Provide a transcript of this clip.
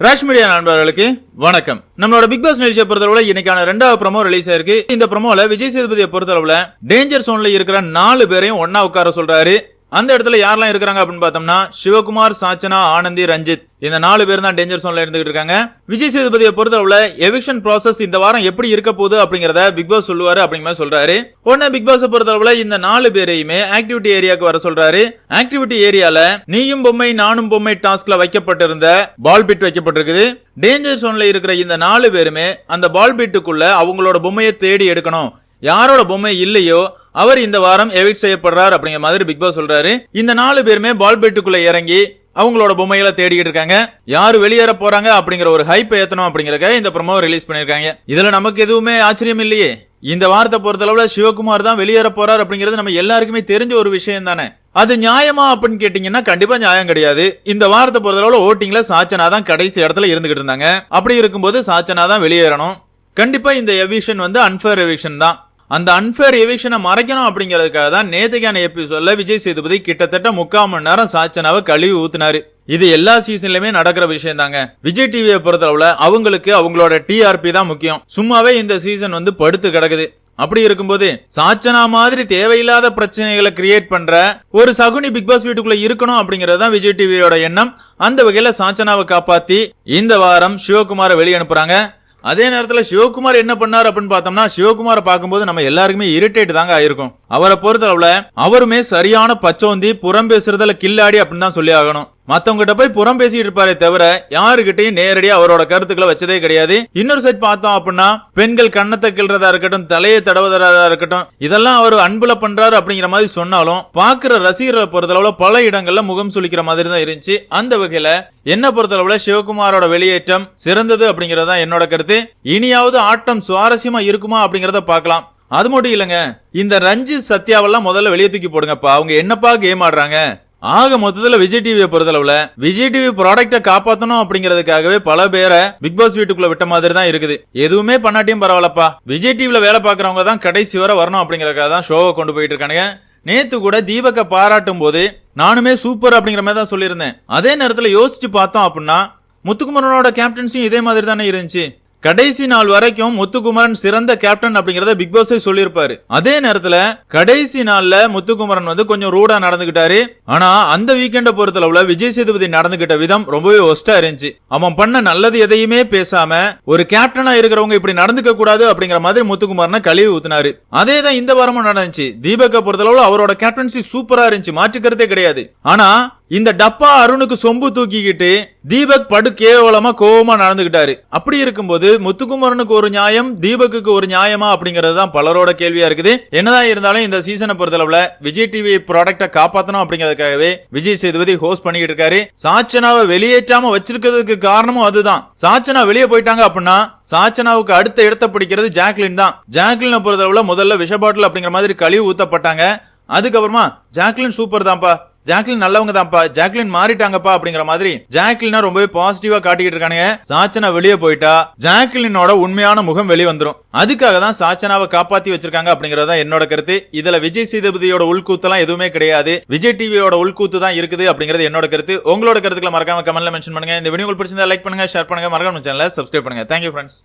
Rash media நண்பர்களுக்கு வணக்கம். நம்மளோட பிக் பாஸ் நிகழ்ச்சியை பொறுத்தளவுல இன்னைக்கான 2வது ப்ரோமோ ரிலீஸ் ஆயிருக்கு. இந்த ப்ரோமோல விஜய் சேதுபதியை பொறுத்தளவுல டேஞ்சர் சோன்ல இருக்கிற 4 பேரையும் ஒன்னா உட்கார சொல்றாரு. அந்த இடத்துல யாரெல்லாம் இருக்காங்க அப்படின்னு பார்த்தோம்னா சிவகுமார், சாச்சனா, ஆனந்தி, ரஞ்சித் இந்த 4 பேர் தான் டேஞ்சர் சோன்ல இருந்துகிட்டு இருக்காங்க. விஜய் சேதுபதியை பொறுத்தளவுல எவிக்ஷன் ப்ராசஸ் இந்த வாரம் எப்படி இருக்க போகுது அப்படிங்கறத பிக் பாஸ் சொல்லுவாரு அப்படிங்கிற சொல்றாரு. உடனே பிக் பாஸ் பொறுத்தளவுல இந்த 4 பேரையுமே ஆக்டிவிட்டி ஏரியாக்கு வர சொல்றாரு. ஆக்டிவிட்டி ஏரியால நீயும் பொம்மை நானும் பொம்மை டாஸ்க்ல வைக்கப்பட்டிருந்த பால் பிட் வைக்கப்பட்டிருக்குது. டேஞ்சர் சோன்ல இருக்கிற இந்த 4 பேருமே அந்த பால் பிட்டுக்குள்ள அவங்களோட பொம்மையை தேடி எடுக்கணும். யாரோட பொம்மை இல்லையோ அவர் இந்த வாரம் எவிக்ட் செய்யப்படுறார் அப்படிங்கிற மாதிரி பிக் பாஸ் சொல்றாரு. இந்த 4 பேருமே பால் பெட்டுக்குள்ள இறங்கி அவங்களோட பொம்மைகளை தேடிக்கிட்டு இருக்காங்க. யாரு வெளியேற போறாங்க அப்படிங்கிற ஒரு ஹைப் ஏத்தணும் அப்படிங்கறத இந்த ப்ரோமோ ரிலீஸ் பண்ணிருக்காங்க. இதுல நமக்கு எதுவுமே ஆச்சரியம் இல்லையே. இந்த வாரத்தை பொறுத்தளவுல சிவகுமார் தான் வெளியேற போறார் அப்படிங்கிறது நம்ம எல்லாருக்குமே தெரிஞ்ச ஒரு விஷயம் தானே. அது நியாயமா அப்படின்னு கேட்டீங்கன்னா கண்டிப்பா நியாயம் கிடையாது. இந்த வாரத்தை பொறுத்தளவுல ஓட்டிங்ல சாச்சனா தான் கடைசி இடத்துல இருந்துகிட்டு இருந்தாங்க. அப்படி இருக்கும்போது சாச்சனா தான் வெளியேறணும். கண்டிப்பா இந்த எவிக்ஷன் அன்ஃபேர் எவிக்ஷன் தான். அந்த அன்ஃபேர் எவிக்ஷனை மறைக்கணும் அப்படிங்கிறதுக்காக தான் நேத்துக்கான எபிசோட்ல விஜய் சேதுபதி கிட்டத்தட்ட 3/4 மணி நேரம் சாச்சனாவை கழுவி ஊத்துனாரு. இது எல்லா சீசன்லயுமே நடக்கிற விஷயம் தாங்க. விஜய் டிவியை பொறுத்தளவுல அவங்களுக்கு அவங்களோட டிஆர்பி தான் முக்கியம். சும்மாவே இந்த சீசன் படுத்து கிடக்குது. அப்படி இருக்கும்போது சாச்சனா மாதிரி தேவையில்லாத பிரச்சனைகளை கிரியேட் பண்ற ஒரு சகுனி பிக் பாஸ் வீட்டுக்குள்ள இருக்கணும் அப்படிங்கறது தான் விஜய் டிவியோட எண்ணம். அந்த வகையில சாச்சனாவை காப்பாத்தி இந்த வாரம் சிவகுமாரை வெளியே அனுப்புறாங்க. அதே நேரத்துல சிவகுமார் என்ன பண்ணார் அப்படின்னு பார்த்தோம்னா சிவகுமாரை பார்க்கும்போது நம்ம எல்லாருக்குமே இரிட்டேட் தாங்க ஆயிருக்கும். அவரை பொறுத்தளவுல அவருமே சரியான பச்சோந்தி, புறம் பேசுறதுல கில்லாடி அப்படின்னு தான் சொல்லி ஆகணும். மத்தவங்க கிட்ட போய் புறம் பேசிட்டு இருப்பாரே தவிர யாருகிட்டையும் நேரடியா அவரோட கருத்துக்களை வச்சதே கிடையாது. இன்னொரு சைட் பார்த்தோம் அப்படின்னா பெண்கள் கண்ணத்தை கிள்றதா இருக்கட்டும், தலையை தடவுறதா இருக்கட்டும், இதெல்லாம் அவர் அன்புல பண்றாரு அப்படிங்கிற மாதிரி சொன்னாலும் பாக்குற ரசிகர்களை பொறுத்தளவுல பல இடங்கள்ல முகம் சுளிக்கிற மாதிரி தான் இருந்துச்சு. அந்த வகையில என்ன பொறுத்தளவுல சிவகுமாரோட வெளியேற்றம் சிறந்தது அப்படிங்கறதா என்னோட கருத்து. இனியாவது ஆட்டம் சுவாரஸ்யமா இருக்குமா அப்படிங்கறத பார்க்கலாம். அது மட்டும் இல்லங்க, இந்த ரஞ்சித் சத்யாவெல்லாம் முதல்ல வெளியே தூக்கி போடுங்கப்பா. அவங்க என்னப்பா கேம் ஆடுறாங்க. ஆக மொத்தத்துல விஜய் டிவியை பொறுத்தளவுல விஜய் டிவி ப்ராடக்ட காப்பாத்தணும் அப்படிங்கறதுக்காகவே பல பேரை பிக் பாஸ் வீட்டுக்குள்ள விட்ட மாதிரி தான் இருக்குது. எதுவுமே பண்ணாட்டியும் பரவாயில்லப்பா, விஜய் டிவில வேலை பாக்குறவங்க தான் கடைசி வரை வரணும் அப்படிங்கறதுக்காக தான் ஷோவை கொண்டு போயிட்டு இருக்கானுங்க. நேத்து கூட தீபக்க பாராட்டும் போது நானுமே சூப்பர் அப்படிங்கிற மாதிரி தான் சொல்லியிருந்தேன். அதே நேரத்துல யோசிச்சு பார்த்தோம் அப்படின்னா முத்துக்குமரனோட கேப்டன்சியும் இதே மாதிரி தானே இருந்துச்சு. கடைசி நாள் வரைக்கும் முத்துக்குமரன் சிறந்த கேப்டன் அப்படிங்கறத பிக் பாஸ் சொல்லியிருப்பாரு. அதே நேரத்துல கடைசி நாள்ல முத்துக்குமரன் கொஞ்சம் ரூடா நடந்துகிட்டாரு. ஆனா அந்த வீக்கெண்ட பொறுத்தளவுல விஜய் சேதுபதி நடந்துகிட்ட விதம் ரொம்பவே ஒஸ்டா இருந்துச்சு. அவன் பண்ண நல்லது எதையுமே பேசாம ஒரு கேப்டனா இருக்கிறவங்க இப்படி நடந்துக்க கூடாது அப்படிங்கிற மாதிரி முத்துக்குமரனை கழுவி ஊத்தினாரு. அதே தான் இந்த வாரமும் நடந்துச்சு. தீபக்க பொறுத்தளவுல அவரோட கேப்டன்சி சூப்பரா இருந்துச்சு, மாற்றுக்கிறதே கிடையாது. ஆனா இந்த டப்பா அருணுக்கு சொம்பு தூக்கிக்கிட்டு தீபக் படு கேவலமா கோவமா நடந்துகிட்டாரு. அப்படி இருக்கும்போது முத்துக்குமரனுக்கு ஒரு நியாயம், தீபக்கு ஒரு நியாயமா அப்படிங்கறது தான் பலரோட கேள்வியா இருக்குது. என்னதான் இருந்தாலும் இந்த சீசனை பொறுத்தளவுல விஜய் டிவி ப்ராடக்ட காப்பாத்தணும் அப்படிங்கறதுக்காகவே விஜய் சேதுபதி ஹோஸ்ட் பண்ணிட்டு இருக்காரு. சாச்சனாவை வெளியேற்றாம வச்சிருக்கிறதுக்கு காரணமும் அதுதான். சாச்சனா வெளியே போயிட்டாங்க அப்படின்னா சாச்சனாவுக்கு அடுத்த இடத்தை பிடிக்கிறது ஜாக்லின் தான். ஜாக்லினை பொறுத்தளவுல முதல்ல விஷ பாட்டில் அப்படிங்கிற மாதிரி கழிவு ஊத்தப்பட்டாங்க. அதுக்கப்புறமா ஜாக்லின் சூப்பர் தான்ப்பா, ஜாக்லின் நல்லவங்க தான்ப்பா, ஜாக்லின் மாறிட்டாங்கப்பா அப்படிங்கிற மாதிரி ஜாக்லினா ரொம்பவே பாசிட்டிவா காட்டிக்கிட்டு இருக்கானுங்க. சாச்சனா வெளியே போயிட்டா ஜாக்லினோட உண்மையான முகம் வெளியே வந்துரும். அதுக்காக தான் சாச்சனாவை காப்பாத்தி வச்சிருக்காங்க அப்படிங்கறத என்னோட கருத்து. இதுல விஜய் சேதுபதியோட உள்கூத்தெல்லாம் எதுவுமே கிடையாது, விஜய் டிவியோட உள்கூத்து தான் இருக்குது அப்படிங்கறது என்னோட கருத்து. உங்களோட கருத்துக்களை மறக்காம கமெண்ட்ல மென்ஷன் பண்ணுங்க. இந்த வீடியோ பிடிச்சிருந்தா லைக் பண்ணுங்க, ஷேர் பண்ணுங்க, மறக்காம சேனலை சப்ஸ்கிரைப் பண்ணுங்க. Thank you friends.